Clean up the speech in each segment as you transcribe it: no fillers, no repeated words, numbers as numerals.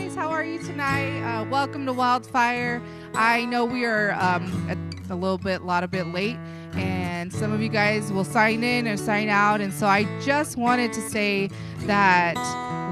guys. How are you tonight? Welcome to Wildfire. I know we are a lot bit late, and some of you guys will sign in or sign out. And so I just wanted to say that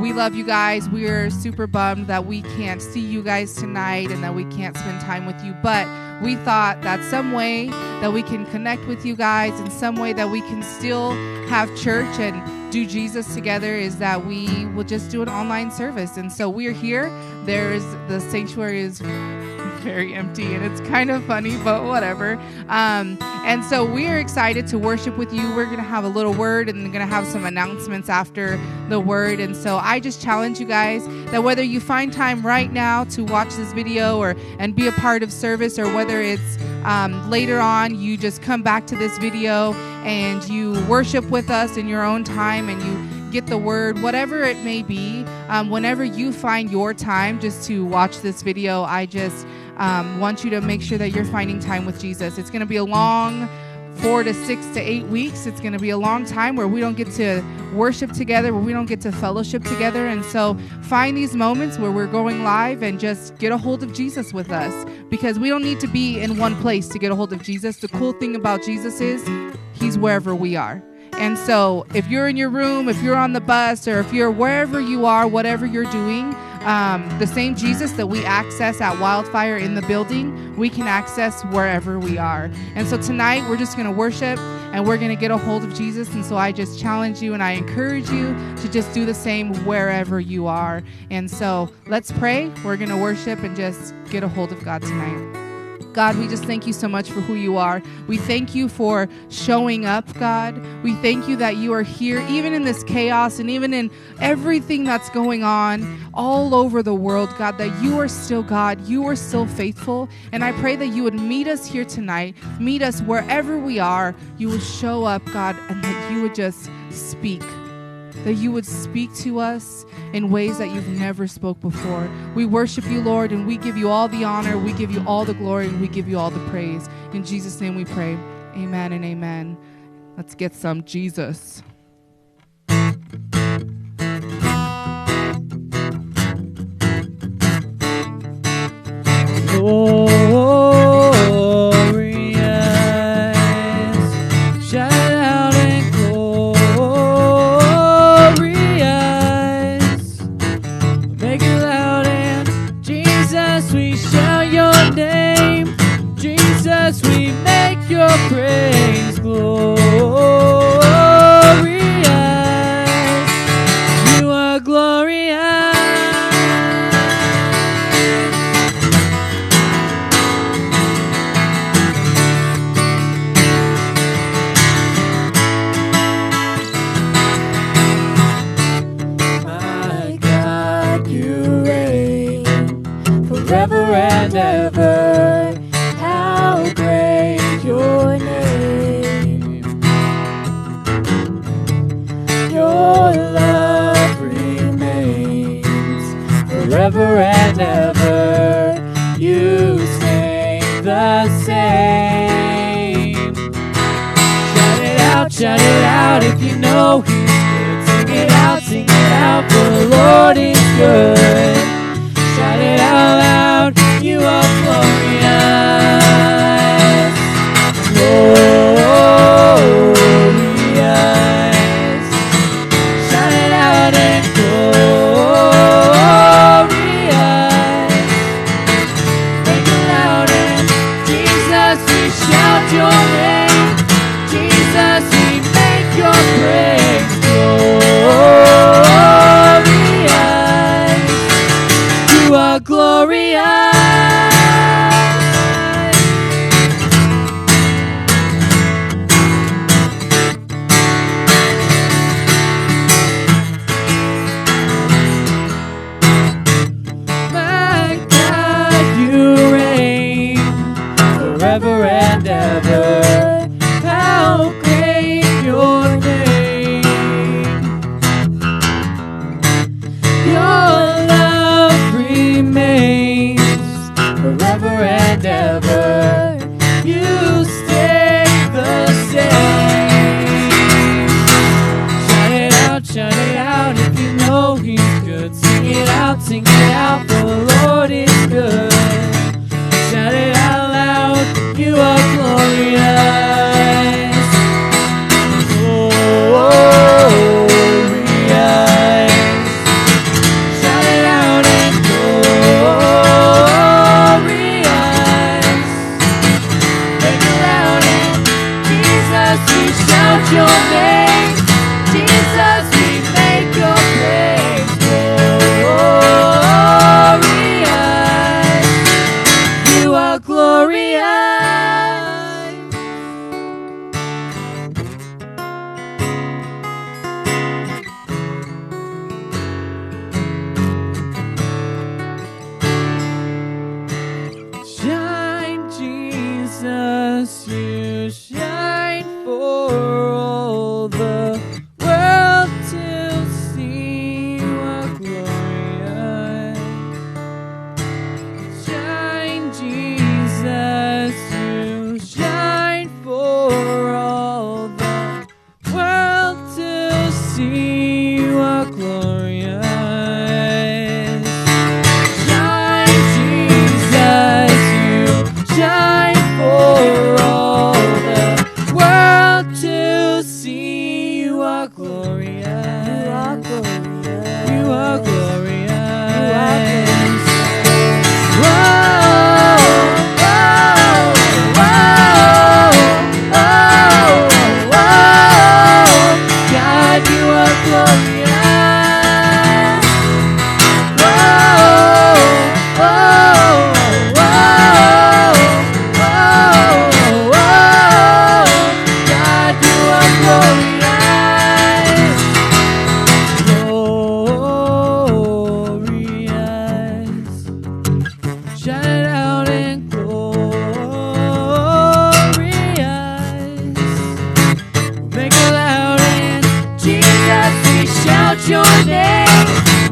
we love you guys. We're super bummed that we can't see you guys tonight and that we can't spend time with you. But we thought that some way that we can connect with you guys, in some way that we can still have church and do Jesus together, is that we will just do an online service. And so we're here. The sanctuary is very empty, and it's kind of funny, but whatever. And so we're excited to worship with you. We're going to have a little word and going to have some announcements after the word. And so I just challenge you guys that whether you find time right now to watch this video and be a part of service, or whether it's later on you just come back to this video and you worship with us in your own time and you get the word, whatever it may be, whenever you find your time just to watch this video, I just want you to make sure that you're finding time with Jesus. It's going to be a long 4 to 6 to 8 weeks. It's going to be a long time where we don't get to worship together, where we don't get to fellowship together. And so find these moments where we're going live and just get a hold of Jesus with us, because we don't need to be in one place to get a hold of Jesus. The cool thing about Jesus is he's wherever we are. And so if you're in your room, if you're on the bus, or if you're wherever you are, whatever you're doing, the same Jesus that we access at Wildfire in the building, we can access wherever we are. And so tonight we're just going to worship and we're going to get a hold of Jesus. And so I just challenge you and I encourage you to just do the same wherever you are. And so let's pray. We're going to worship and just get a hold of God tonight. God, we just thank you so much for who you are. We thank you for showing up, God. We thank you that you are here, even in this chaos and even in everything that's going on all over the world, God, that you are still God. You are still faithful. And I pray that you would meet us here tonight, meet us wherever we are. You would show up, God, and that you would just speak, that you would speak to us in ways that you've never spoke before. We worship you, Lord, and we give you all the honor, we give you all the glory, and we give you all the praise. In Jesus' name we pray. Amen and amen. Let's get some Jesus. Praise glorious, you are glorious. My God, you reign forever and ever. How great your name. Your love remains forever and ever. You stay the same. Shout it out if you know he's good. Sing it out, for the Lord is good. Shout it out loud, you are glorious. Glorious. Shout it out and glorious. Make it loud and Jesus, we shout your name. Jesus, we make your praise glorious. out, sing it out, for the Lord is good. Shout it out loud, you are glorious. Glorious. Shout it out and glorious. Make it loud and Jesus, we shout your name. Jesus, we make your praise glorious. You are glorious. Shine, Jesus, you shine for all the world to see. You are glorious. Shine, Jesus, you shine for all the world to see. You are glorious. Shine, Jesus, you shine for all the world to see. You are glorious. You are glorious. Whoa, whoa, whoa, whoa, whoa. God, you are glorious. Whoa, whoa, whoa, whoa, whoa. God, you are glorious. Glorious. Shout it out and glorious. Make it loud and Jesus, we shout your name.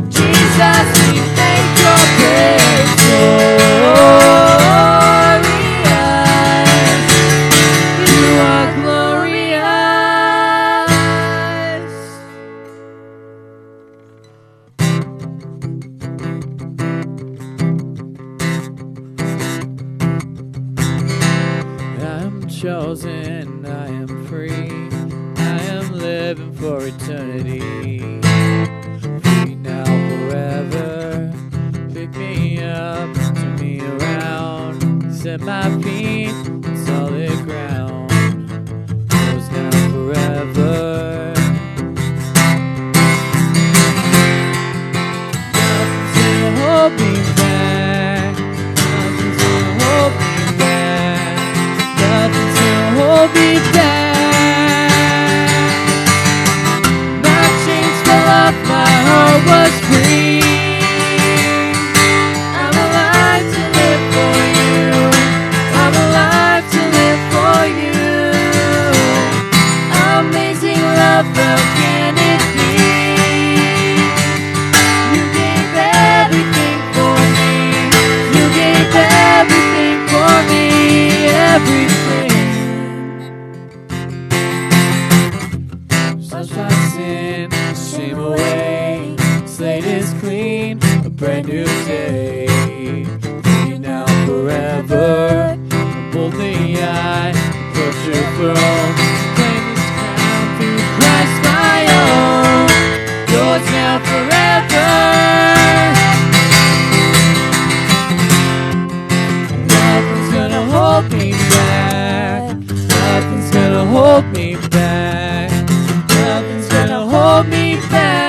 Jesus, we make your praise glorious. You are glorious. I am chosen, I am free, I am living for eternity. Free now, forever. Pick me up, turn me around, set my feet on solid ground. Yours now, forever. Nothing's gonna hold me back. Nothing's gonna hold me back. Nothing's gonna hold me back. My chains fell off, my heart was free. I'm alive to live for you. I'm alive to live for you. Amazing love, how can it be? You gave everything for me. You gave everything for me. Everything. Such my sin, shame away. Slate is clean, a brand new day. Free now, forever. Boldly I approach your throne. Claim this crown through Christ my own. Yours now, forever. Nothing's gonna hold me back. Nothing's gonna hold me back. Nothing's gonna hold me back.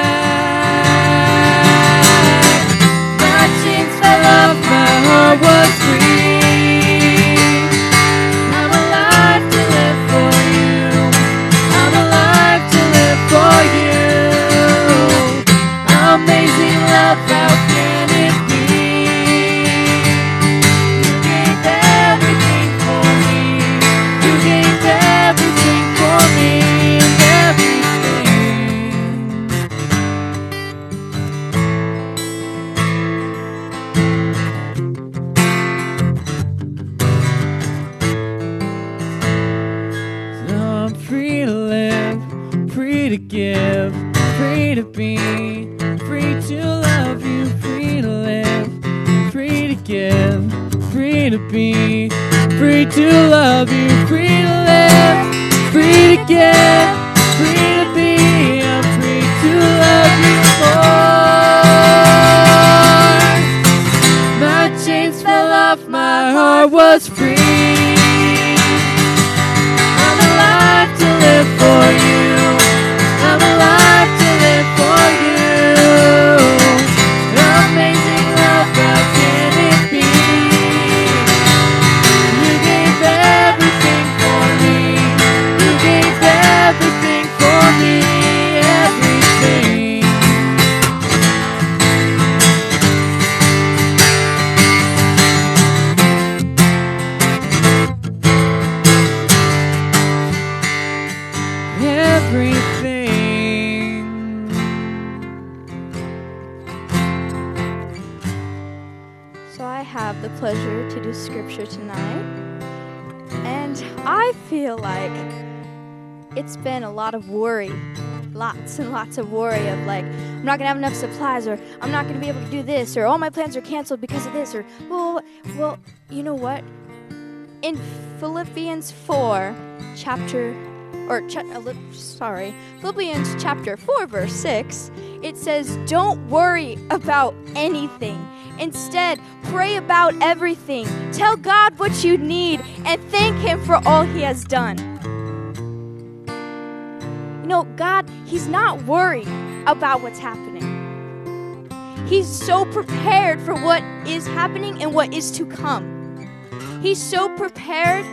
My chains fell off, my heart was free. I'm alive to live for you. I'm alive to live for you. free to be, free to love you, free to live, free to give, free to be. I'm free to love you more. My chains fell off, my heart was free. I'm alive to live for you. I'm alive to live for you. Amazing love, how can it be? You gave everything for me. You gave everything for me. Everything. Everything. So I have the pleasure to do scripture tonight, and I feel like it's been a lot of worry, lots and lots of worry of like, I'm not gonna have enough supplies, or I'm not gonna be able to do this, or all my plans are canceled because of this, or well, you know what? In Philippians chapter 4, verse 6, it says, don't worry about anything. Instead, pray about everything. Tell God what you need and thank Him for all He has done. You know, God, He's not worried about what's happening. He's so prepared for what is happening and what is to come. He's so prepared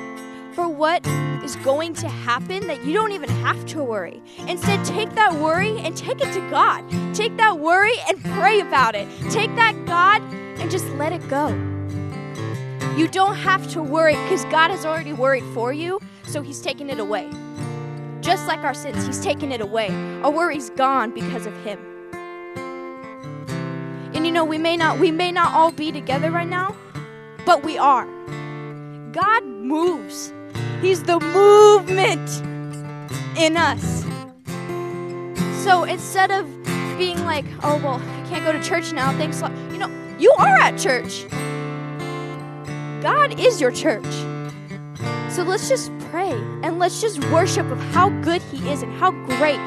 for what is going to happen that you don't even have to worry. Instead, take that worry and take it to God. Take that worry and pray about it. Take that God and just let it go. You don't have to worry because God has already worried for you, so He's taken it away. Just like our sins, He's taken it away. Our worry's gone because of Him. And you know, we may not all be together right now, but we are. God moves. He's the movement in us. So instead of being like, oh, well, I can't go to church now, thanks a lot. You know, you are at church. God is your church. So let's just pray and let's just worship of how good He is and how great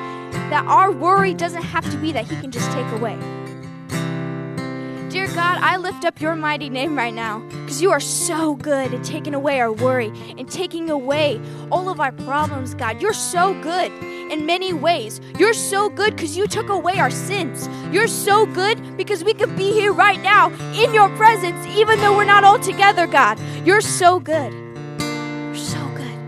that our worry doesn't have to be that He can just take away. Dear God, I lift up your mighty name right now because you are so good at taking away our worry and taking away all of our problems, God. You're so good in many ways. You're so good because you took away our sins. You're so good because we could be here right now in your presence even though we're not all together, God. You're so good. You're so good.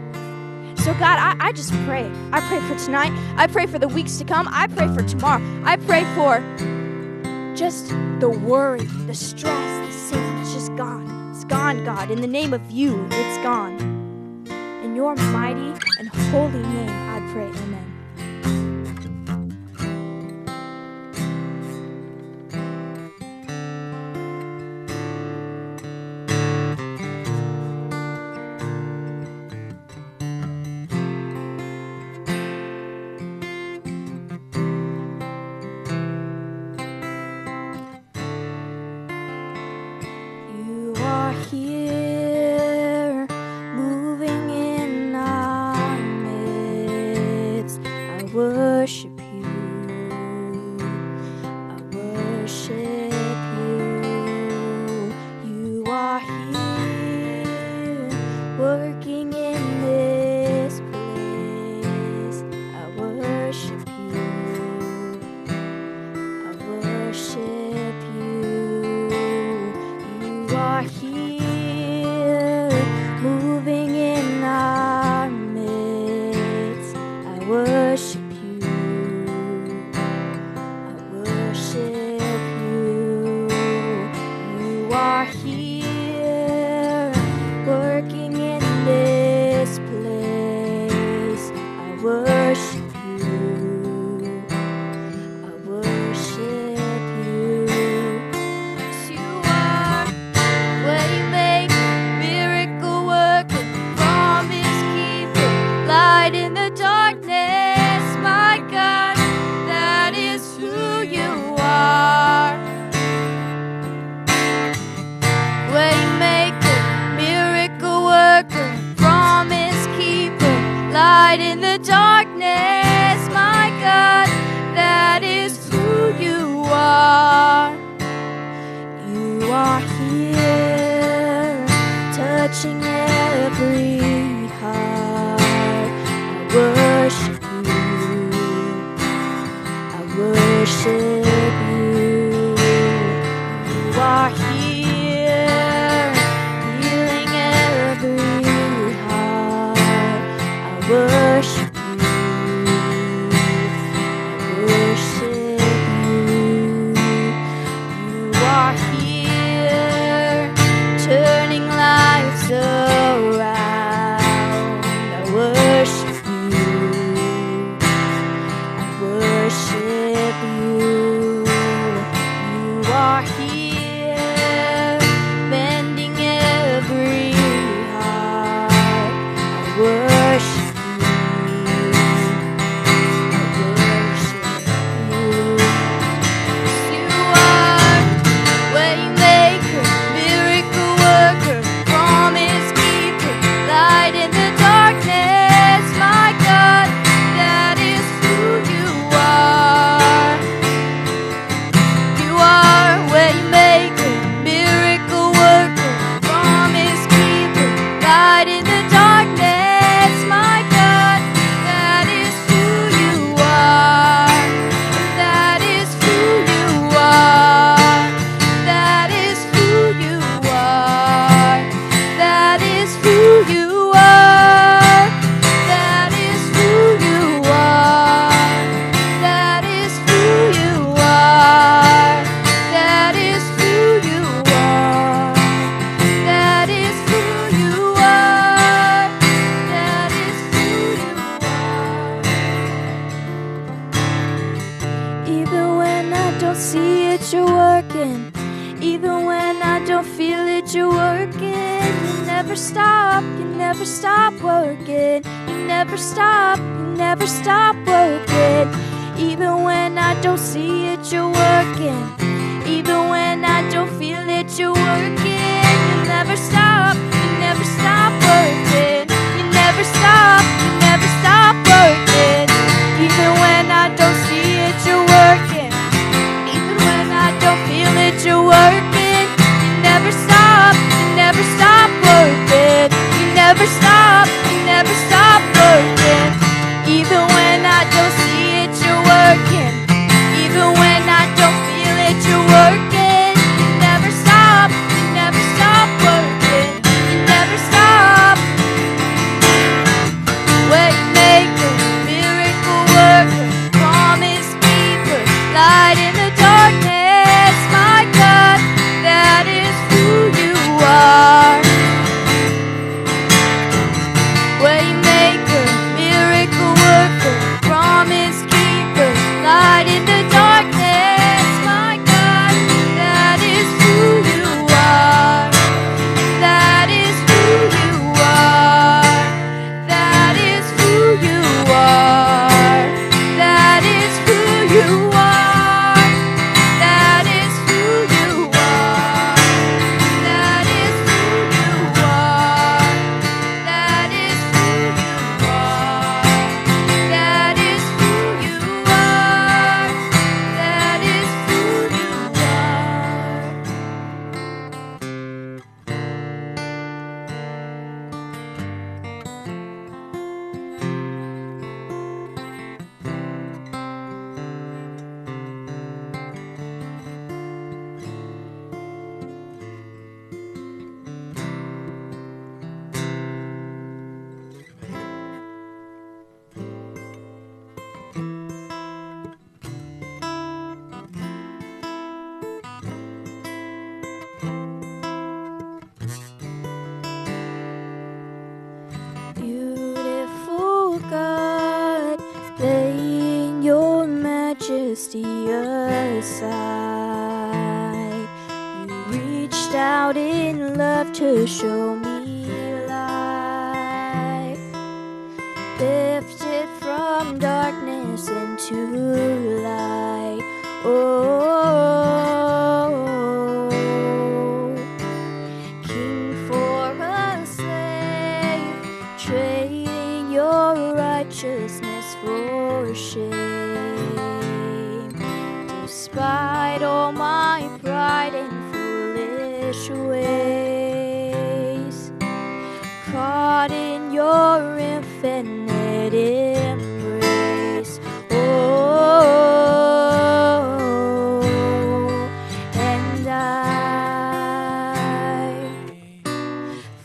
So God, I just pray. I pray for tonight. I pray for the weeks to come. I pray for tomorrow. I pray for just the worry, the stress, the sin, it's just gone. It's gone, God. In the name of you, it's gone. In your mighty and holy name, I pray, amen. Here, moving in our midst, I worship you. I worship you. You are here, working in this place. I worship you. I worship you. You are here. Moving in our midst, I worship you. I worship you. You are here, working in this place. I worship you. I worship you. Yes, you are waymaker, miracle worker, promise keeper, light in the darkness, my God, that is who you are. are here, turning lives around. I worship you. I worship you. You are here, mending every heart. I worship you. I worship you. You are waymaker, miracle worker, promise keeper, light in the darkness. My God, that is who you are. You are waymaker, miracle worker, promise keeper, light in the darkness. My God, that is who you are. That is who you are. That is who you are. That is who you are. That is who you are. That is who you are. That is who you are. That is who you are. That is who you are. Even when I don't see it, you're working. Even when I don't feel it, you're working. You never stop, you never stop working. You never stop, you never stop working. Even when I don't see it, you're working. Even when I don't feel it, you're working. You never stop, you never stop working. You never stop, you never stop working. Even when I don't see it, you're working. Even when I don't feel it, you're working. You never stop, you never stop working. You never stop, you never stop working. Even when I don't see it, you're working. Even when I don't feel it, you're working. You never stop, you never stop working. You never stop. Waymaker, miracle worker, promise keeper, light in the darkness. My God, that is who you are. Waymaker, miracle worker, promise keeper, light in the darkness. My God, that is who you are. That is who you are. That is who you are. That is who you are. That is who you are. That is who you are. That is who you are. That is who you are. That is who you are. Beautiful God, laying your majesty aside. You reached out in love to show me light. Lifted from darkness into light. Oh, King for a slave, trading your righteousness for shame. Despite all my pride and foolish ways, caught in your infinite embrace. Oh, and I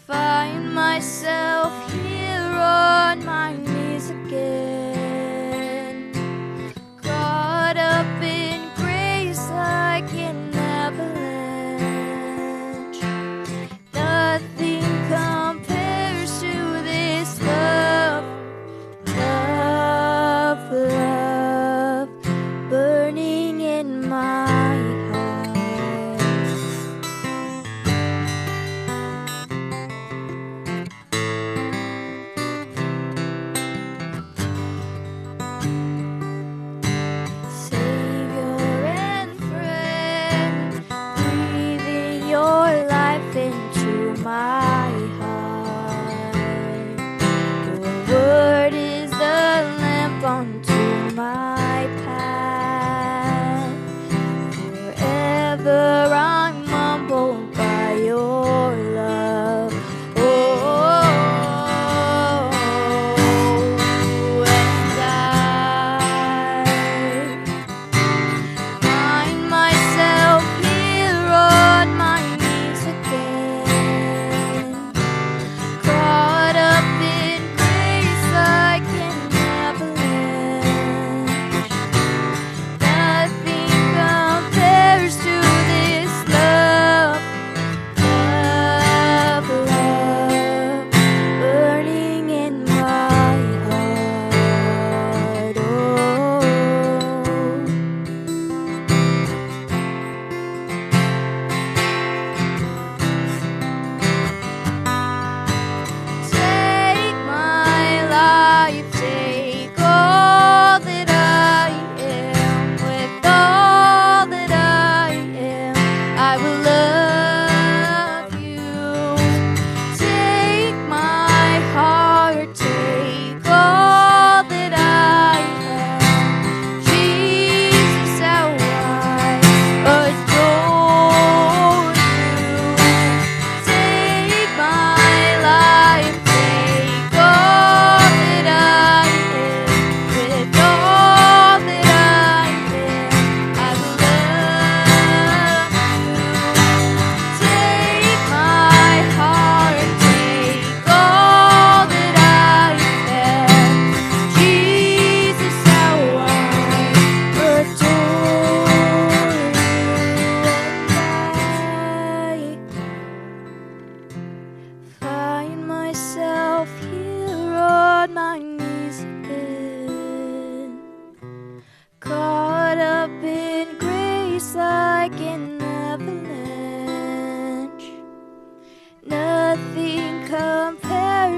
find myself here on my knees again, caught up in grace like an avalanche.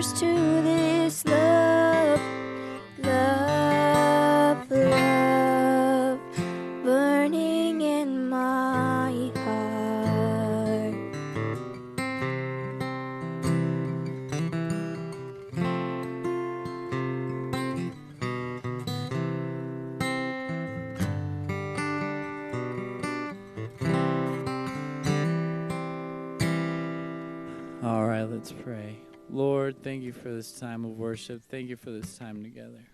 Here's to this love, love, love, burning in my heart. All right, let's pray. Lord, thank you for this time of worship. Thank you for this time together.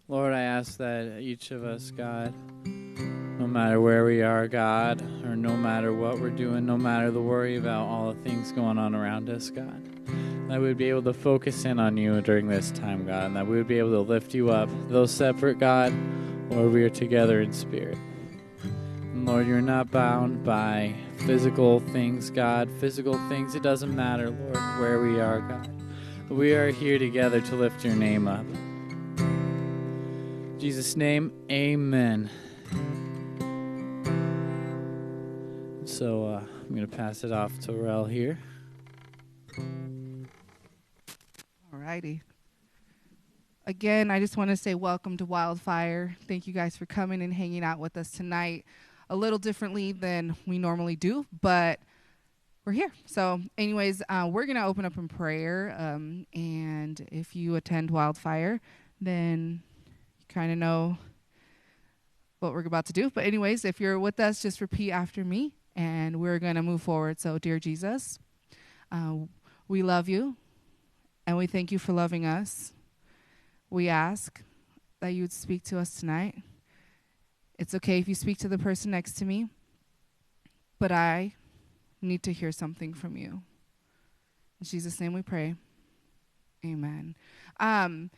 Lord, I ask that each of us, God, no matter where we are, God, or no matter what we're doing, no matter the worry about all the things going on around us, God, that we would be able to focus in on you during this time, God, and that we would be able to lift you up. Though separate, God, Lord, we are together in spirit. And Lord, you're not bound by physical things, God. Physical things, it doesn't matter, Lord, where we are, God. We are here together to lift your name up. In Jesus' name, amen. So I'm going to pass it off to Rel here. Alrighty. Again, I just want to say welcome to Wildfire. Thank you guys for coming and hanging out with us tonight. A little differently than we normally do, but we're here. So anyways, we're going to open up in prayer. And if you attend Wildfire, then you kind of know what we're about to do. But anyways, if you're with us, just repeat after me, and we're going to move forward. So, dear Jesus, we love you, and we thank you for loving us. We ask that you would speak to us tonight. It's okay if you speak to the person next to me, but I need to hear something from you. In Jesus' name we pray. Amen. I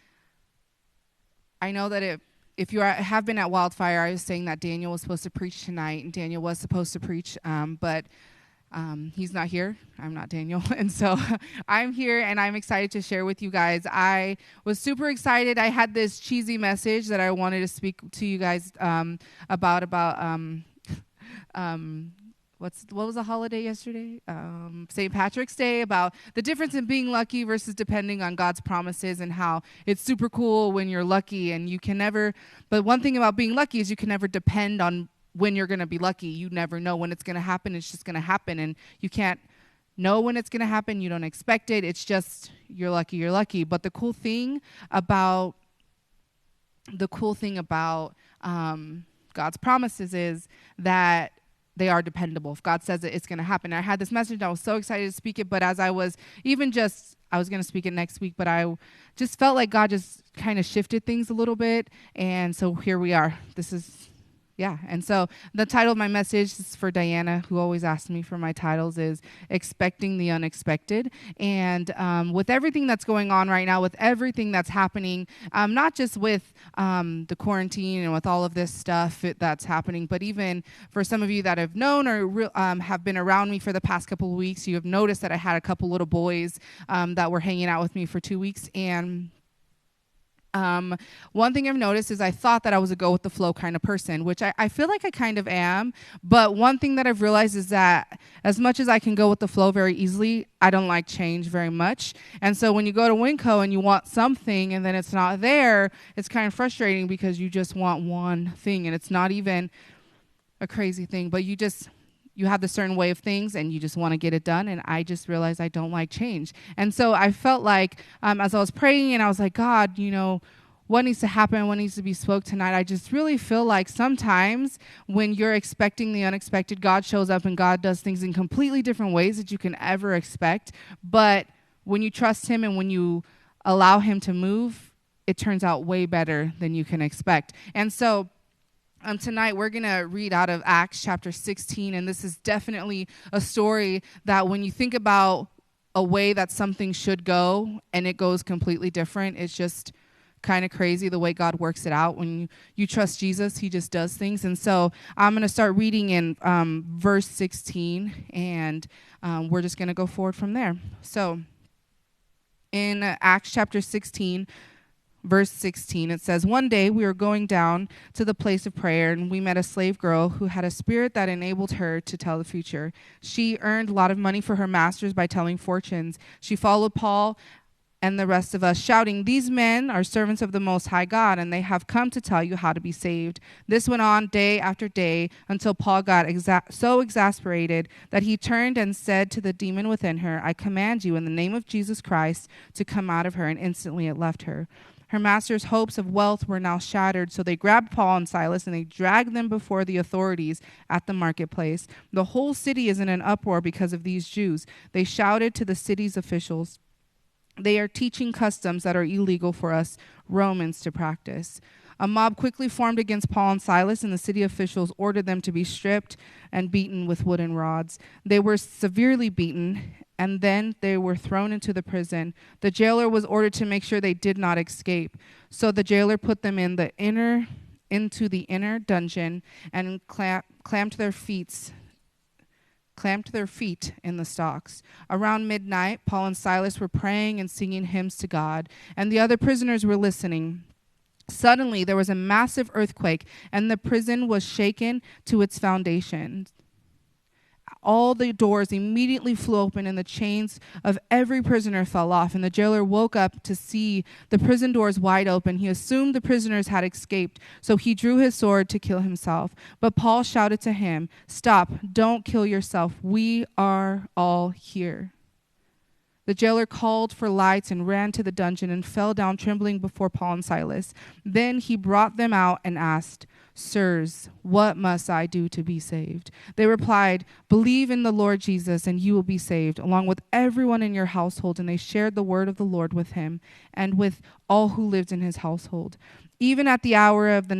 know that if you have been at Wildfire, I was saying that Daniel was supposed to preach tonight, and Daniel was supposed to preach, but he's not here. I'm not Daniel. And so I'm here, and I'm excited to share with you guys. I was super excited. I had this cheesy message that I wanted to speak to you guys about what was the holiday yesterday? St. Patrick's Day, about the difference in being lucky versus depending on God's promises, and how it's super cool when you're lucky, and you can never, but one thing about being lucky is you can never depend on when you're going to be lucky. You never know when it's going to happen. It's just going to happen, and you can't know when it's going to happen. You don't expect it. It's just you're lucky. But the cool thing about God's promises is that they are dependable. If God says it, it's going to happen. I had this message. I was so excited to speak it, but as I was going to speak it next week, but I just felt like God just kind of shifted things a little bit, and so here we are. And so the title of my message is for Diana, who always asks me for my titles, is Expecting the Unexpected. And with everything that's going on right now, with everything that's happening, not just with the quarantine and with all of this stuff that's happening, but even for some of you that have known or have been around me for the past couple of weeks, you have noticed that I had a couple little boys that were hanging out with me for 2 weeks. And one thing I've noticed is I thought that I was a go with the flow kind of person, which I feel like I kind of am. But one thing that I've realized is that as much as I can go with the flow very easily, I don't like change very much. And so when you go to Winco and you want something and then it's not there, it's kind of frustrating because you just want one thing, and it's not even a crazy thing, but you have the certain way of things and you just want to get it done. And I just realized I don't like change. And so I felt like as I was praying and I was like, God, what needs to happen? What needs to be spoke tonight? I just really feel like sometimes when you're expecting the unexpected, God shows up and God does things in completely different ways that you can ever expect. But when you trust him and when you allow him to move, it turns out way better than you can expect. And so tonight, we're going to read out of Acts chapter 16, and this is definitely a story that when you think about a way that something should go and it goes completely different, it's just kind of crazy the way God works it out. When you trust Jesus, he just does things. And so I'm going to start reading in verse 16, and we're just going to go forward from there. So in Acts chapter 16, verse 16. It says, "One day we were going down to the place of prayer, and we met a slave girl who had a spirit that enabled her to tell the future. She earned a lot of money for her masters by telling fortunes. She followed Paul and the rest of us, shouting, 'These men are servants of the Most High God, and they have come to tell you how to be saved.' This went on day after day until Paul got so exasperated that he turned and said to the demon within her, 'I command you in the name of Jesus Christ to come out of her,' and instantly it left her. Her master's hopes of wealth were now shattered, so they grabbed Paul and Silas and they dragged them before the authorities at the marketplace. The whole city is in an uproar because of these Jews. They shouted to the city's officials, 'They are teaching customs that are illegal for us Romans to practice.' A mob quickly formed against Paul and Silas, and the city officials ordered them to be stripped and beaten with wooden rods. They were severely beaten, and then they were thrown into the prison. The jailer was ordered to make sure they did not escape. So the jailer put them into the inner dungeon and clamped their feet in the stocks. Around midnight, Paul and Silas were praying and singing hymns to God, and the other prisoners were listening. Suddenly, there was a massive earthquake, and the prison was shaken to its foundations. All the doors immediately flew open, and the chains of every prisoner fell off, and the jailer woke up to see the prison doors wide open. He assumed the prisoners had escaped, so he drew his sword to kill himself. But Paul shouted to him, 'Stop, don't kill yourself. We are all here.' The jailer called for lights and ran to the dungeon and fell down trembling before Paul and Silas. Then he brought them out and asked, 'Sirs, what must I do to be saved?' They replied, 'Believe in the Lord Jesus and you will be saved, along with everyone in your household.' And they shared the word of the Lord with him and with all who lived in his household. Even at that hour of the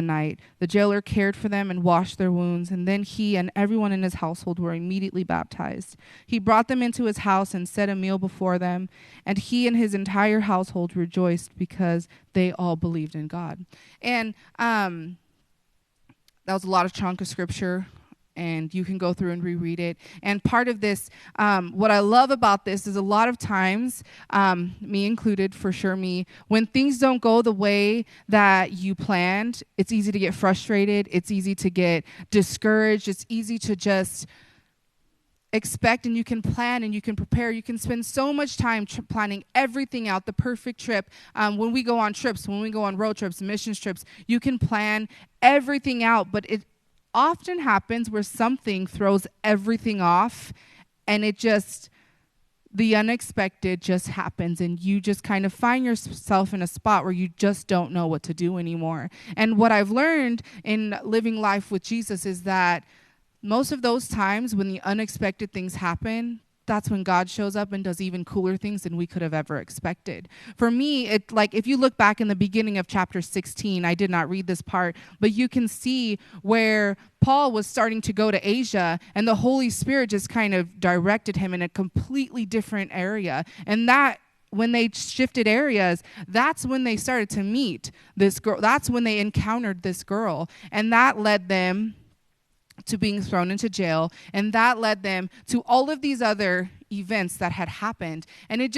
night, the jailer cared for them and washed their wounds, and then he and everyone in his household were immediately baptized. He brought them into his house and set a meal before them, and he and his entire household rejoiced because they all believed in God." And that was a lot of chunk of scripture, and you can go through and reread it. And part of this, what I love about this is a lot of times, me included, for sure me, when things don't go the way that you planned, it's easy to get frustrated. It's easy to get discouraged. It's easy to just expect, and you can plan and you can prepare. You can spend so much time planning everything out, the perfect trip. When we go on trips, when we go on road trips, missions trips, you can plan everything out, but it often happens where something throws everything off, and the unexpected just happens, and you just kind of find yourself in a spot where you just don't know what to do anymore. And what I've learned in living life with Jesus is that most of those times when the unexpected things happen, that's when God shows up and does even cooler things than we could have ever expected. For me, if you look back in the beginning of chapter 16, I did not read this part, but you can see where Paul was starting to go to Asia, and the Holy Spirit just kind of directed him in a completely different area. And that when they shifted areas, that's when they started to meet this girl. That's when they encountered this girl. And that led them to being thrown into jail, and that led them to all of these other events that had happened. And I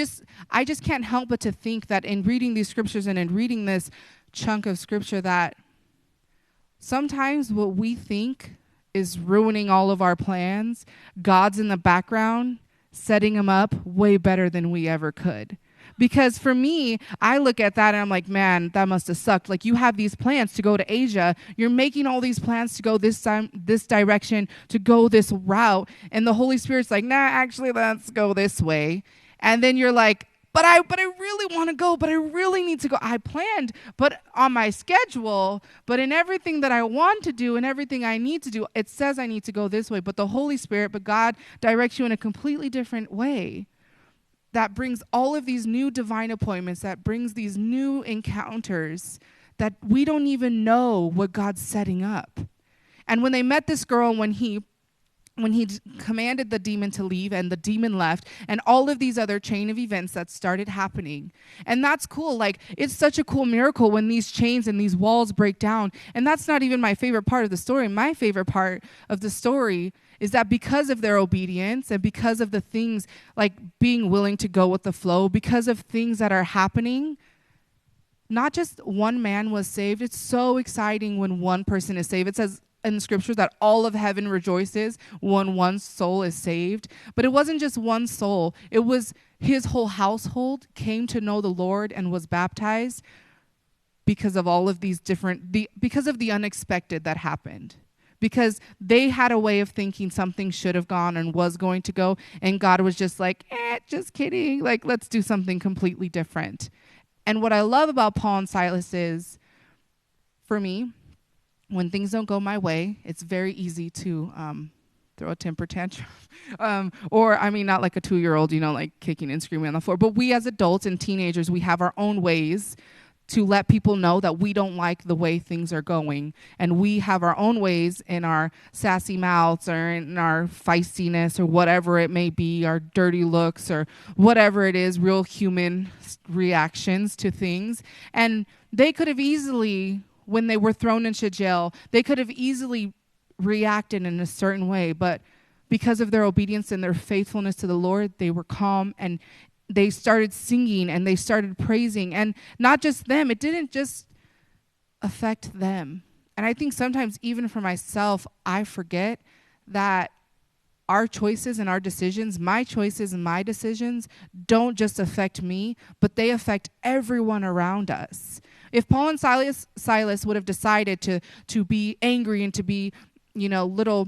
just can't help but to think that in reading these scriptures and in reading this chunk of scripture, that sometimes what we think is ruining all of our plans, God's in the background setting them up way better than we ever could. Because for me, I look at that and I'm like, man, that must have sucked. Like, you have these plans to go to Asia. You're making all these plans to go this direction, to go this route. And the Holy Spirit's like, nah, actually, let's go this way. And then you're like, but I really want to go, but I really need to go. I planned, but on my schedule, but in everything that I want to do and everything I need to do, it says I need to go this way. But the Holy Spirit, but God directs you in a completely different way. That brings all of these new divine appointments, that brings these new encounters that we don't even know what God's setting up. And when they met this girl, when he when he commanded the demon to leave and the demon left, and all of these other chain of events that started happening. And that's cool. Like, it's such a cool miracle when these chains and these walls break down. And that's not even my favorite part of the story. My favorite part of the story is that because of their obedience and because of the things like being willing to go with the flow, because of things that are happening, not just one man was saved. It's so exciting when one person is saved. It says in the scriptures that all of heaven rejoices when one soul is saved. But it wasn't just one soul. It was his whole household came to know the Lord and was baptized because of all of these because of the unexpected that happened. Because they had a way of thinking something should have gone and was going to go. And God was just like, just kidding. Like, let's do something completely different. And what I love about Paul and Silas is, for me, when things don't go my way, it's very easy to throw a temper tantrum. Or, I mean, not like a 2-year-old, like kicking and screaming on the floor. But we as adults and teenagers, we have our own ways to let people know that we don't like the way things are going. And we have our own ways in our sassy mouths or in our feistiness or whatever it may be, our dirty looks or whatever it is, real human reactions to things. And they could have easily, when they were thrown into jail, they could have easily reacted in a certain way. But because of their obedience and their faithfulness to the Lord, they were calm and they started singing and they started praising. And not just them, it didn't just affect them. And I think sometimes even for myself, I forget that our choices and our decisions, my choices and my decisions, don't just affect me, but they affect everyone around us. If Paul and Silas would have decided to be angry and to be, little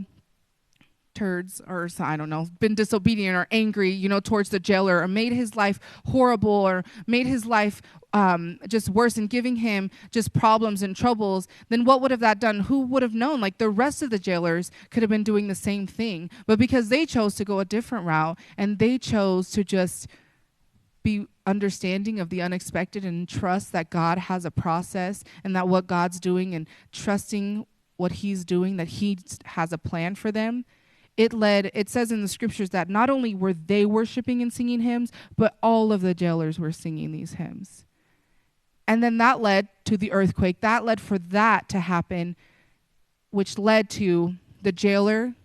turds or, I don't know, been disobedient or angry, towards the jailer, or made his life horrible or made his life just worse and giving him just problems and troubles, then what would have that done? Who would have known? Like, the rest of the jailers could have been doing the same thing. But because they chose to go a different route and they chose to just be understanding of the unexpected and trust that God has a process and that what God's doing and trusting what he's doing, that he has a plan for them, it says in the scriptures that not only were they worshiping and singing hymns, but all of the jailers were singing these hymns. And then that led to the earthquake. That led for that to happen, which led to the jailer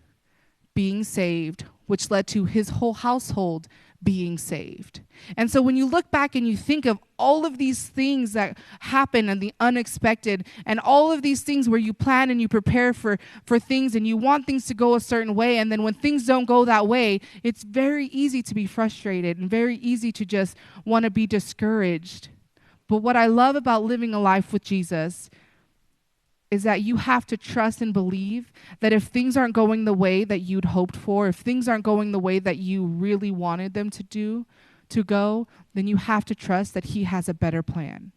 being saved, which led to his whole household being saved. And so when you look back and you think of all of these things that happen and the unexpected and all of these things where you plan and you prepare for things and you want things to go a certain way, and then when things don't go that way, it's very easy to be frustrated and very easy to just want to be discouraged. But what I love about living a life with Jesus is that you have to trust and believe that if things aren't going the way that you'd hoped for, if things aren't going the way that you really wanted them to go, then you have to trust that he has a better plan.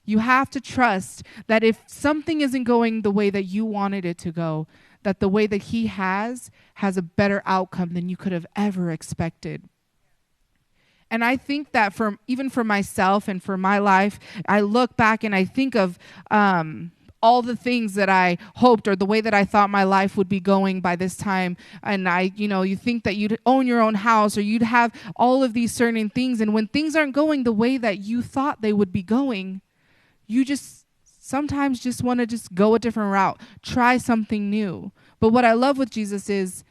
You have to trust that if something isn't going the way that you wanted it to go, that the way that he has a better outcome than you could have ever expected. And I think that even for myself and for my life, I look back and I think of all the things that I hoped or the way that I thought my life would be going by this time. And you think that you'd own your own house or you'd have all of these certain things. And when things aren't going the way that you thought they would be going, you just sometimes just want to just go a different route, try something new. But what I love with Jesus is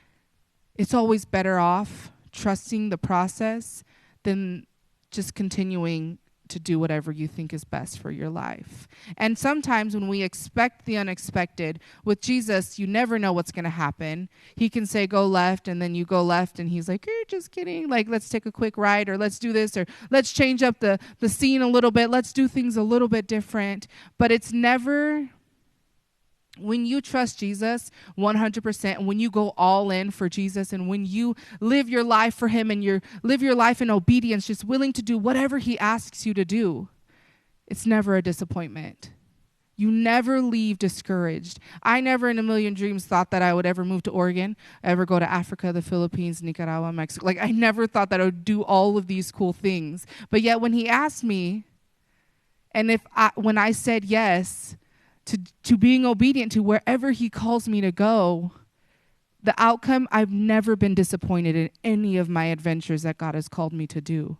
it's always better off trusting the process than just continuing to do whatever you think is best for your life. And sometimes when we expect the unexpected, with Jesus, you never know what's going to happen. He can say, go left, and then you go left, and he's like, you're just kidding. Like, let's take a quick ride, or let's do this, or let's change up the scene a little bit. Let's do things a little bit different. But it's never... When you trust Jesus 100%, and when you go all in for Jesus, and when you live your life for him and you live your life in obedience, just willing to do whatever he asks you to do, it's never a disappointment. You never leave discouraged. I never in a million dreams thought that I would ever move to Oregon, ever go to Africa, the Philippines, Nicaragua, Mexico. Like, I never thought that I would do all of these cool things. But yet when he asked me, and when I said yes, to being obedient to wherever he calls me to go, the outcome, I've never been disappointed in any of my adventures that God has called me to do.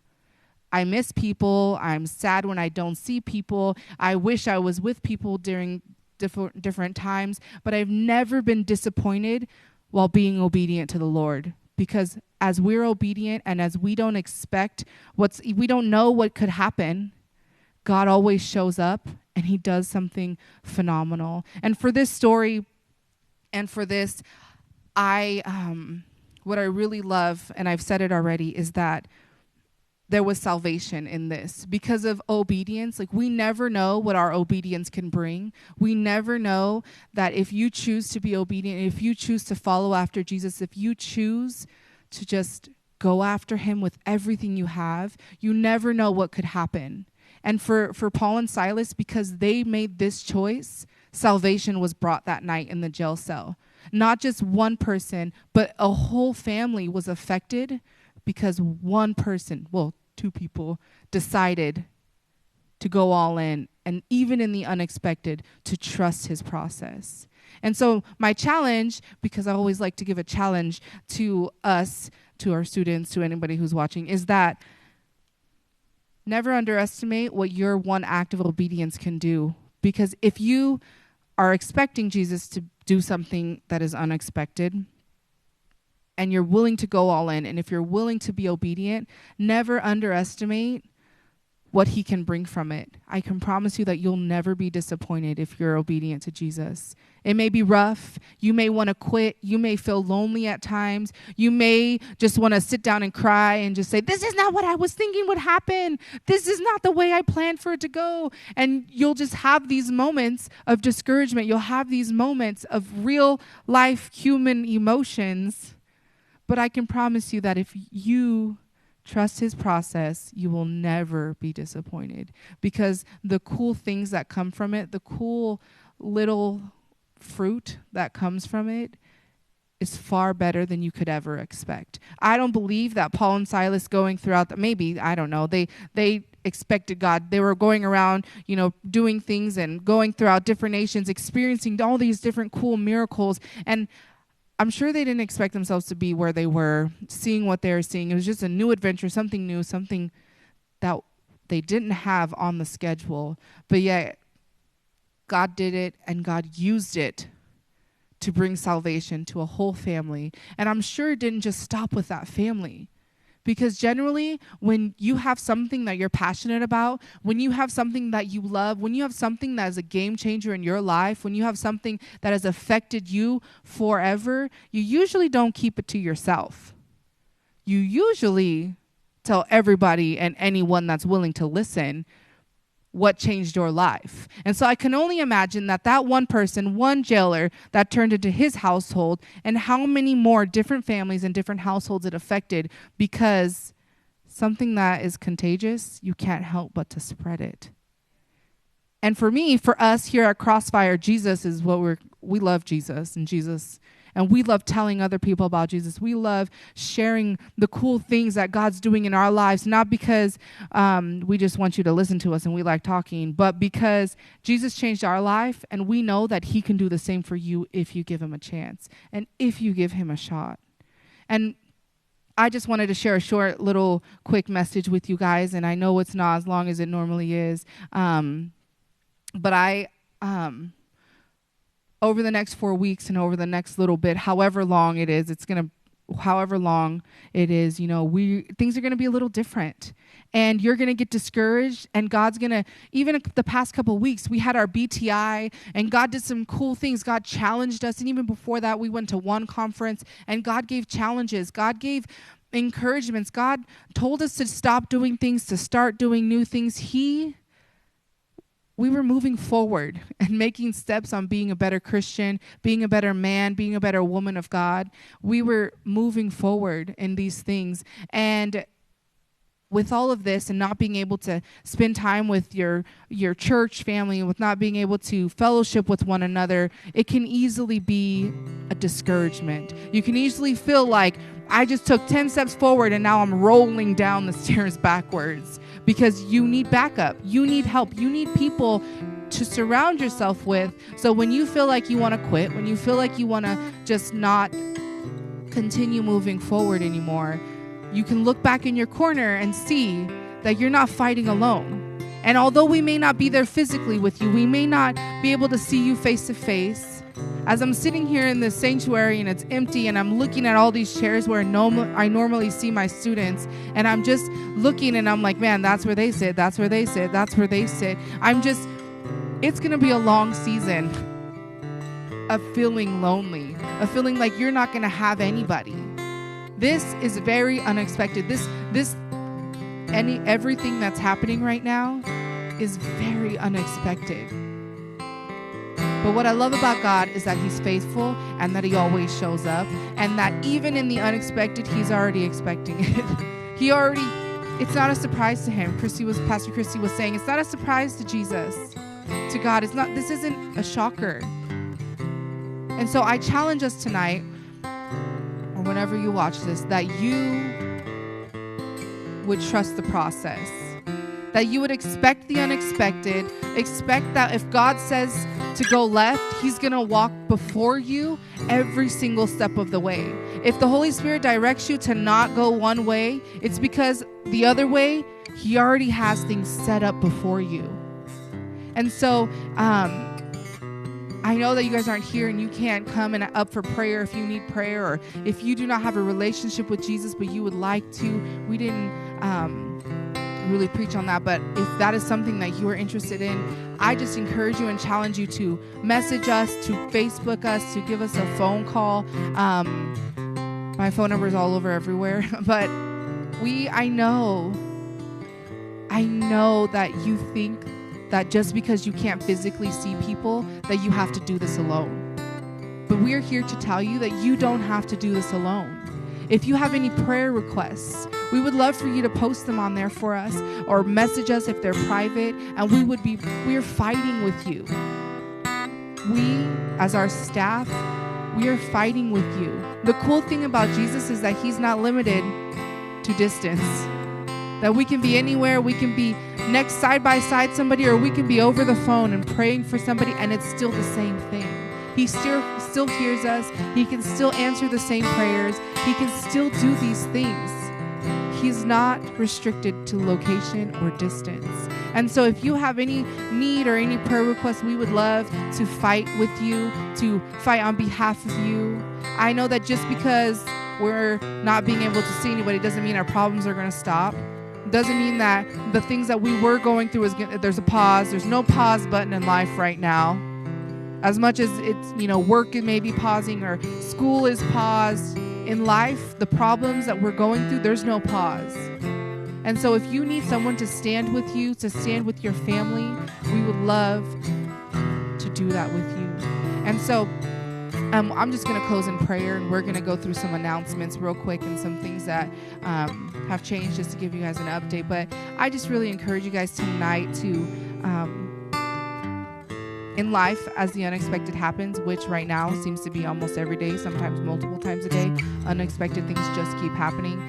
I miss people. I'm sad when I don't see people. I wish I was with people during different times, but I've never been disappointed while being obedient to the Lord. Because as we're obedient and as we don't expect we don't know what could happen, God always shows up and he does something phenomenal. And for this story and for this, what I really love, and I've said it already, is that there was salvation in this because of obedience. Like, we never know what our obedience can bring. We never know that if you choose to be obedient, if you choose to follow after Jesus, if you choose to just go after him with everything you have, you never know what could happen. And for Paul and Silas, because they made this choice, salvation was brought that night in the jail cell. Not just one person, but a whole family was affected because one person, well, two people, decided to go all in, and even in the unexpected, to trust his process. And so my challenge, because I always like to give a challenge to us, to our students, to anybody who's watching, is that never underestimate what your one act of obedience can do. Because if you are expecting Jesus to do something that is unexpected, and you're willing to go all in, and if you're willing to be obedient, never underestimate what he can bring from it. I can promise you that you'll never be disappointed if you're obedient to Jesus. It may be rough. You may want to quit. You may feel lonely at times. You may just want to sit down and cry and just say, this is not what I was thinking would happen. This is not the way I planned for it to go. And you'll just have these moments of discouragement. You'll have these moments of real life human emotions. But I can promise you that if you trust his process, you will never be disappointed, because the cool things that come from it, the cool little fruit that comes from it, is far better than you could ever expect. I don't believe that Paul and Silas going throughout maybe, I don't know, they expected God. They were going around, doing things and going throughout different nations, experiencing all these different cool miracles, and I'm sure they didn't expect themselves to be where they were, seeing what they were seeing. It was just a new adventure, something new, something that they didn't have on the schedule. But yet, God did it, and God used it to bring salvation to a whole family. And I'm sure it didn't just stop with that family. Because generally, when you have something that you're passionate about, when you have something that you love, when you have something that is a game changer in your life, when you have something that has affected you forever, you usually don't keep it to yourself. You usually tell everybody and anyone that's willing to listen what changed your life. And so I can only imagine that one person, one jailer, that turned into his household, and how many more different families and different households it affected, because something that is contagious, you can't help but to spread it. And for us here at Crossfire, Jesus is we love Jesus, and we love telling other people about Jesus. We love sharing the cool things that God's doing in our lives, not because we just want you to listen to us and we like talking, but because Jesus changed our life, and we know that he can do the same for you if you give him a chance and if you give him a shot. And I just wanted to share a short little quick message with you guys, and I know it's not as long as it normally is, but over the next 4 weeks and over the next little bit, however long it is, things are going to be a little different. And you're going to get discouraged, and God's going to, even the past couple of weeks, we had our BTI, and God did some cool things. God challenged us, and even before that, we went to one conference, and God gave challenges. God gave encouragements. God told us to stop doing things, to start doing new things. We were moving forward and making steps on being a better Christian, being a better man, being a better woman of God. We were moving forward in these things. And with all of this, and not being able to spend time with your church family, with not being able to fellowship with one another, it can easily be a discouragement. You can easily feel like, I just took 10 steps forward and now I'm rolling down the stairs backwards, because you need backup. You need help. You need people to surround yourself with. So when you feel like you want to quit, when you feel like you want to just not continue moving forward anymore. You can look back in your corner and see that you're not fighting alone. And although we may not be there physically with you, we may not be able to see you face to face. As I'm sitting here in the sanctuary and it's empty and I'm looking at all these chairs where I normally see my students, and I'm just looking and I'm like, man, that's where they sit, that's where they sit, that's where they sit. It's going to be a long season of feeling lonely, of feeling like you're not going to have anybody. This is very unexpected. Everything that's happening right now is very unexpected. But what I love about God is that He's faithful and that He always shows up, and that even in the unexpected, He's already expecting it. It's not a surprise to Him. Pastor Christy was saying, it's not a surprise to Jesus, to God. This isn't a shocker. And so I challenge us tonight, or whenever you watch this, that you would trust the process, that you would expect the unexpected, expect that if God says to go left, He's going to walk before you every single step of the way. If the Holy Spirit directs you to not go one way, it's because the other way, He already has things set up before you. And so, I know that you guys aren't here and you can't come and up for prayer if you need prayer, or if you do not have a relationship with Jesus but you would like to. We didn't really preach on that, but if that is something that you are interested in, I just encourage you and challenge you to message us, to Facebook us, to give us a phone call. My phone number is all over everywhere, but I know that you think that just because you can't physically see people, that you have to do this alone. But we're here to tell you that you don't have to do this alone. If you have any prayer requests, we would love for you to post them on there for us, or message us if they're private, and we're fighting with you. We, as our staff, we are fighting with you. The cool thing about Jesus is that He's not limited to distance. That we can be anywhere, we can be next side by side somebody, or we can be over the phone and praying for somebody, and it's still the same thing. He still hears us. He can still answer the same prayers. He can still do these things. He's not restricted to location or distance. And so if you have any need or any prayer requests, we would love to fight with you, to fight on behalf of you. I know that just because we're not being able to see anybody doesn't mean our problems are going to stop. Doesn't mean that the things that we were going through there's a pause. There's no pause button in life right now. As much as it's, work may be pausing or school is paused, in life, the problems that we're going through, there's no pause. And so if you need someone to stand with you, to stand with your family, we would love to do that with you. And so I'm just going to close in prayer, and we're going to go through some announcements real quick and some things that have changed, just to give you guys an update. But I just really encourage you guys tonight to, in life, as the unexpected happens, which right now seems to be almost every day, sometimes multiple times a day, unexpected things just keep happening,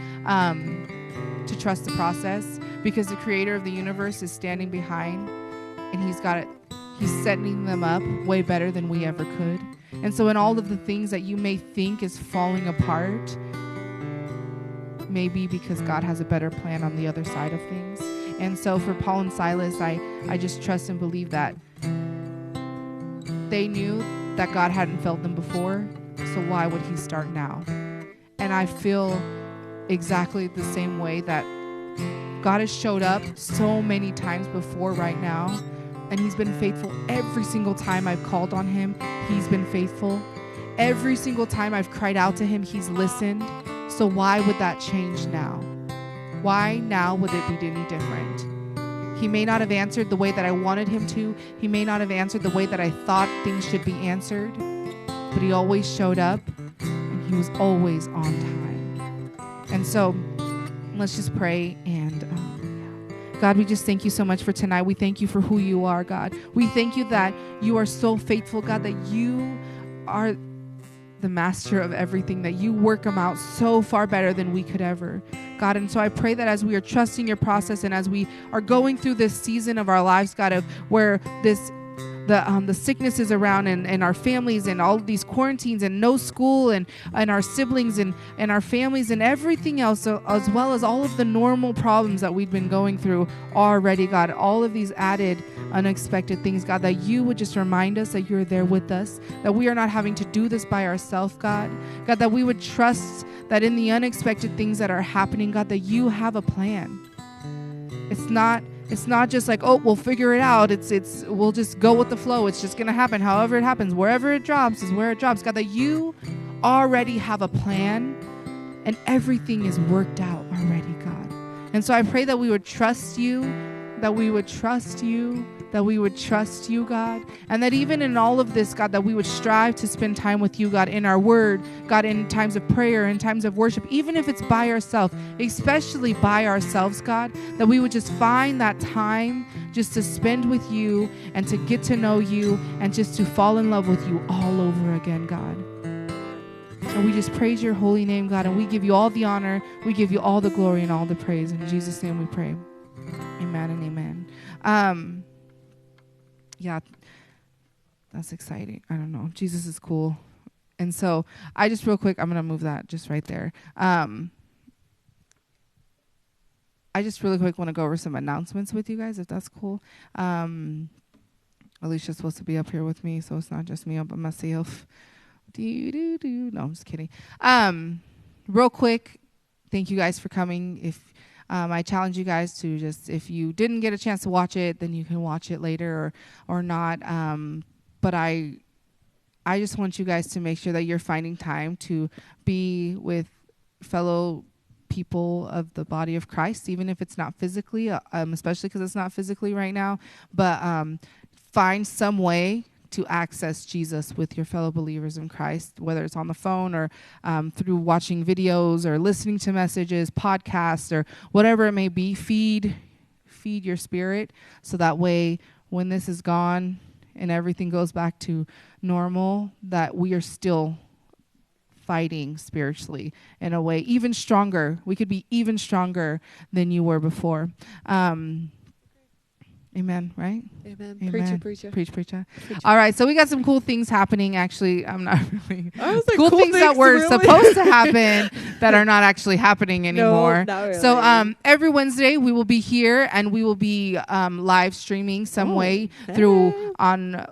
to trust the process, because the creator of the universe is standing behind, and He's setting them up way better than we ever could. And so in all of the things that you may think is falling apart, maybe because God has a better plan on the other side of things. And so for Paul and Silas, I just trust and believe that they knew that God hadn't failed them before, so why would He start now? And I feel exactly the same way, that God has showed up so many times before right now, and He's been faithful every single time I've called on Him. He's been faithful. Every single time I've cried out to Him, He's listened. So why would that change now? Why now would it be any different? He may not have answered the way that I wanted Him to. He may not have answered the way that I thought things should be answered. But He always showed up, and He was always on time. And so let's just pray. And God, we just thank You so much for tonight. We thank You for who You are, God. We thank You that You are so faithful, God, that You are the master of everything, that You work them out so far better than we could ever, God. And so I pray that as we are trusting Your process, and as we are going through this season of our lives, God, of where the the sicknesses around and our families and all of these quarantines and no school and our siblings and our families and everything else, as well as all of the normal problems that we've been going through already, God, all of these added unexpected things, God, that you would just remind us that you're there with us, that we are not having to do this by ourselves, God, that we would trust that in the unexpected things that are happening, God, that you have a plan. It's not just like, oh, we'll figure it out. We'll just go with the flow. It's just going to happen. However it happens, wherever it drops is where it drops. God, that you already have a plan and everything is worked out already, God. And so I pray that we would trust you, that we would trust you, that we would trust you, God. And that even in all of this, God, that we would strive to spend time with you, God, in our word, God, in times of prayer, in times of worship, even if it's by ourselves, especially by ourselves, God, that we would just find that time just to spend with you and to get to know you and just to fall in love with you all over again, God. And we just praise your holy name, God, and we give you all the honor, we give you all the glory and all the praise. In Jesus' name we pray. Amen and amen. Yeah, that's exciting. I don't know. Jesus is cool. And so I just real quick, I'm going to move that just right there. I just really quick want to go over some announcements with you guys, if that's cool. Alicia's supposed to be up here with me, so it's not just me up by myself. No, I'm just kidding. Real quick, thank you guys for coming. I challenge you guys to just, if you didn't get a chance to watch it, then you can watch it later or not. But I just want you guys to make sure that you're finding time to be with fellow people of the body of Christ, even if it's not physically, especially because it's not physically right now. But find some way to access Jesus with your fellow believers in Christ, whether it's on the phone or through watching videos or listening to messages, podcasts, or whatever it may be. Feed your spirit, so that way when this is gone and everything goes back to normal, that we are still fighting spiritually in a way even stronger. We could be even stronger than you were before. Amen, right? Amen. Amen. Preacher. Preacher. All right, so we got some cool things happening. Actually, I'm not really. I was like, cool things that were really? supposed to happen that are not actually happening anymore. No, not really. So every Wednesday we will be here and we will be live streaming some way through on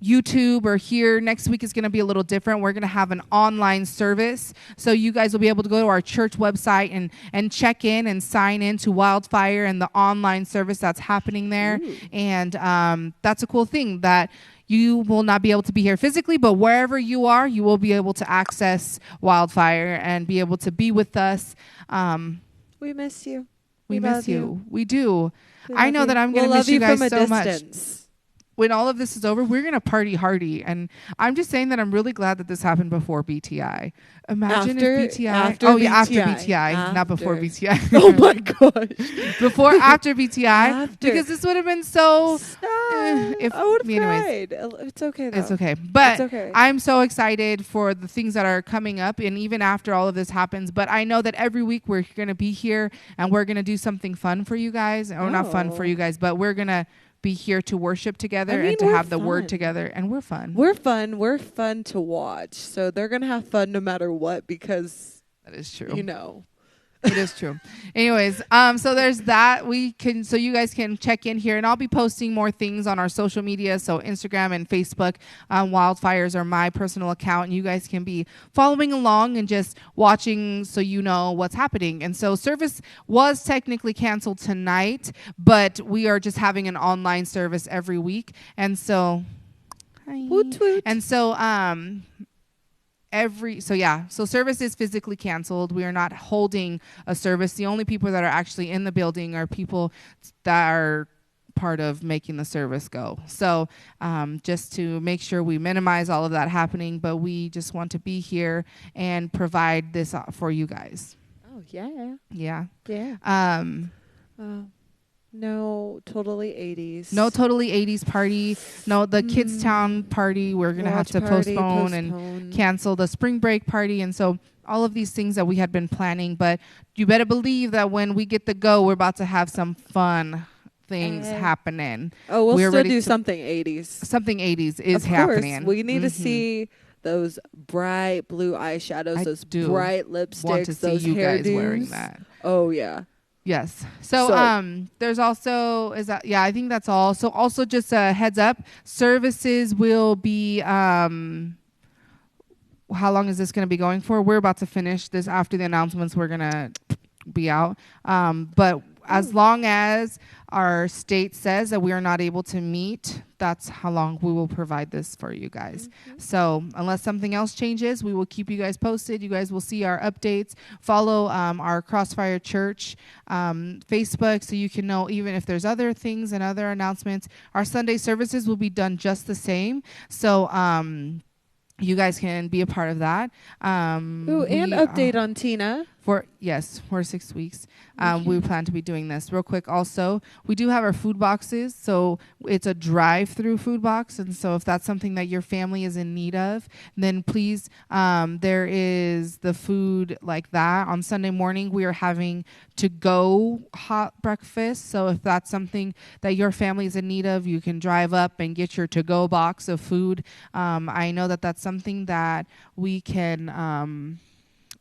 YouTube or here. Next week is going to be a little different. We're going to have an online service. So you guys will be able to go to our church website and check in and sign in to Wildfire and the online service that's happening there. Ooh. And that's a cool thing, that you will not be able to be here physically, but wherever you are, you will be able to access Wildfire and be able to be with us. We miss you. We miss you. We do. I know that I'm going to miss you guys so much. When all of this is over, we're going to party hardy. And I'm just saying that I'm really glad that this happened before BTI. Imagine if BTI. After BTI, not before BTI. Oh my gosh. After BTI. Because this would have been so. I would have cried. It's okay though. It's okay. But it's okay. I'm so excited for the things that are coming up. And even after all of this happens. But I know that every week we're going to be here and we're going to do something fun for you guys. Or not fun for you guys, but we're going to be here to worship together and to have the word together, and we're fun. We're fun to watch. So they're gonna have fun no matter what, because that is true. It is true. Anyways, so there's that. So you guys can check in here, and I'll be posting more things on our social media. So Instagram and Facebook, Wildfires are my personal account, and you guys can be following along and just watching, so you know what's happening. And so service was technically canceled tonight, but we are just having an online service every week. And so, woot woot. And so, so service is physically canceled. We are not holding a service. The only people that are actually in the building are people that are part of making the service go. So just to make sure we minimize all of that happening, but we just want to be here and provide this for you guys. Oh, yeah. Yeah. Yeah. No totally 80s. No totally 80s party. No, the Kids Town party, we're going to have to postpone and cancel the spring break party. And so all of these things that we had been planning. But you better believe that when we get the go, we're about to have some fun things happening. Oh, we'll We're still ready do to- something 80s. Something 80s is Of happening. course, we need to Mhm. see those bright blue eyeshadows, I those do bright Want lipsticks, to see those you guys hairdos. wearing that. Oh yeah. Yes. So, there's also, I think that's all. So also just a heads up, services will be, how long is this going to be going for? We're about to finish this after the announcements. We're going to be out. But as long as our state says that we are not able to meet, that's how long we will provide this for you guys. So unless something else changes, we will keep you guys posted. You guys will see our updates. Follow our Crossfire Church Facebook so you can know even if there's other things and other announcements. Our Sunday services will be done just the same. So you guys can be a part of that. Ooh, and update on Tina. For 6 weeks. We plan to be doing this real quick. Also, we do have our food boxes. So it's a drive-through food box. And so if that's something that your family is in need of, then please, there is the food like that. On Sunday morning, we are having to-go hot breakfast. So if that's something that your family is in need of, you can drive up and get your to-go box of food. I know that that's something that we can...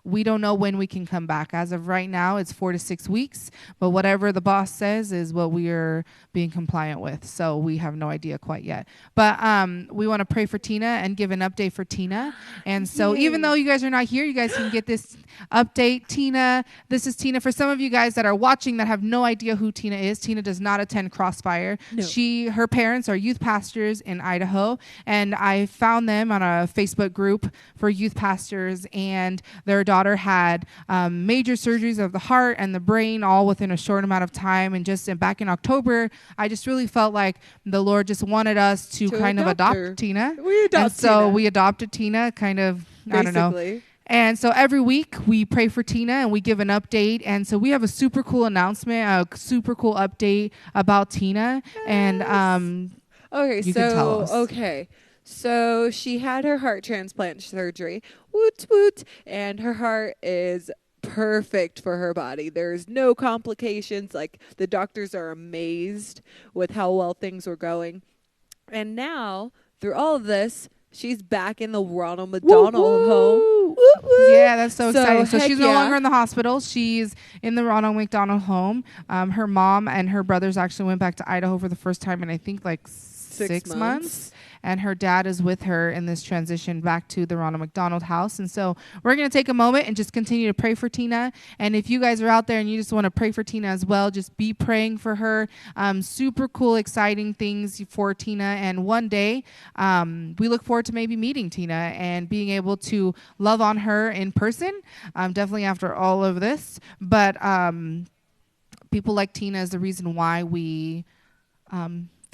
we don't know when we can come back. As of right now, it's 4 to 6 weeks. But whatever the boss says is what we are being compliant with. So we have no idea quite yet. But we want to pray for Tina and give an update for Tina. And so even though you guys are not here, you guys can get this update. Tina, this is Tina. For some of you guys that are watching that have no idea who Tina is, Tina does not attend Crossfire. No. Her parents are youth pastors in Idaho. And I found them on a Facebook group for youth pastors. And their daughter had major surgeries of the heart and the brain all within a short amount of time. And just back in October, I just really felt like the Lord just wanted us to kind of adopt her. Tina. We adopt And so Tina. we adopted Tina kind of, I don't know. Basically. And so every week we pray for Tina and we give an update. And so we have a super cool announcement, a super cool update about Tina. Yes. And Okay, you can tell us. So she had her heart transplant surgery. Woot woot. And her heart is perfect for her body. There's no complications. Like, the doctors are amazed with how well things were going. And now, through all of this, she's back in the Ronald McDonald home. Woo, woo. Yeah, that's so exciting. So heck she's no yeah. longer in the hospital. She's in the Ronald McDonald home. Her mom and her brothers actually went back to Idaho for the first time in I think like 6 months. And her dad is with her in this transition back to the Ronald McDonald house. And so we're going to take a moment and just continue to pray for Tina. And if you guys are out there and you just want to pray for Tina as well, just be praying for her. Super cool, exciting things for Tina. And one day, we look forward to maybe meeting Tina and being able to love on her in person, definitely after all of this. But people like Tina is the reason why we...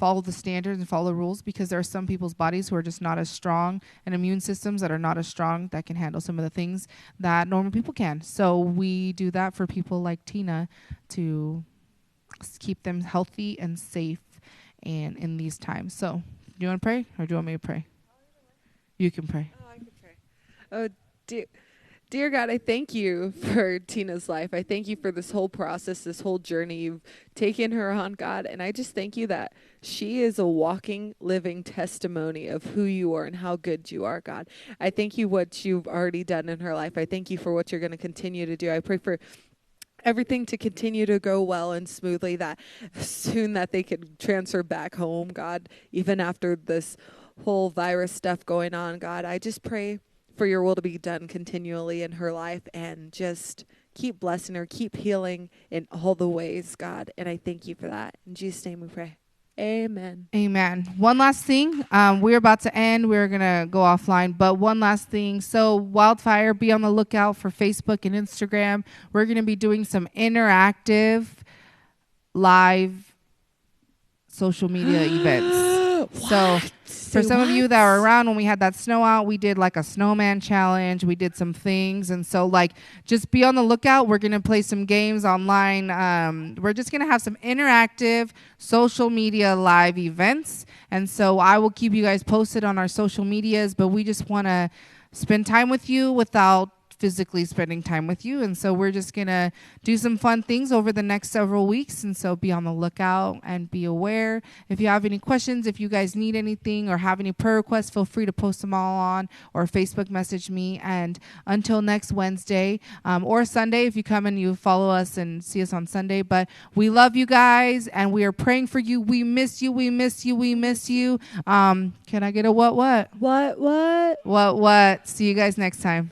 follow the standards and follow the rules, because there are some people's bodies who are just not as strong and immune systems that are not as strong that can handle some of the things that normal people can. So we do that for people like Tina to keep them healthy and safe and in these times. So do you want to pray or do you want me to pray? You can pray. Oh, I can pray. Oh, dear God, I thank you for Tina's life. I thank you for this whole process, this whole journey you've taken her on, God. And I just thank you that she is a walking, living testimony of who you are and how good you are, God. I thank you what you've already done in her life. I thank you for what you're going to continue to do. I pray for everything to continue to go well and smoothly, that soon that they could transfer back home, God, even after this whole virus stuff going on, God. I just pray for your will to be done continually in her life, and just keep blessing her, keep healing in all the ways, God. And I thank you for that. In Jesus' name we pray. Amen. Amen. One last thing. We're about to end. We're going to go offline. But one last thing. So Wildfire, be on the lookout for Facebook and Instagram. We're going to be doing some interactive live social media events. So for some of you that were around when we had that snow out, we did like a snowman challenge. We did some things. And so like, just be on the lookout. We're going to play some games online. We're just going to have some interactive social media live events. And so I will keep you guys posted on our social medias, but we just want to spend time with you without physically spending time with you. And so we're just going to do some fun things over the next several weeks. And so be on the lookout and be aware. If you have any questions, if you guys need anything or have any prayer requests, feel free to post them all on or Facebook message me. And until next Wednesday or Sunday, if you come and you follow us and see us on Sunday. But we love you guys and we are praying for you. We miss you. We miss you. We miss you. Can I get a what? What? What? See you guys next time.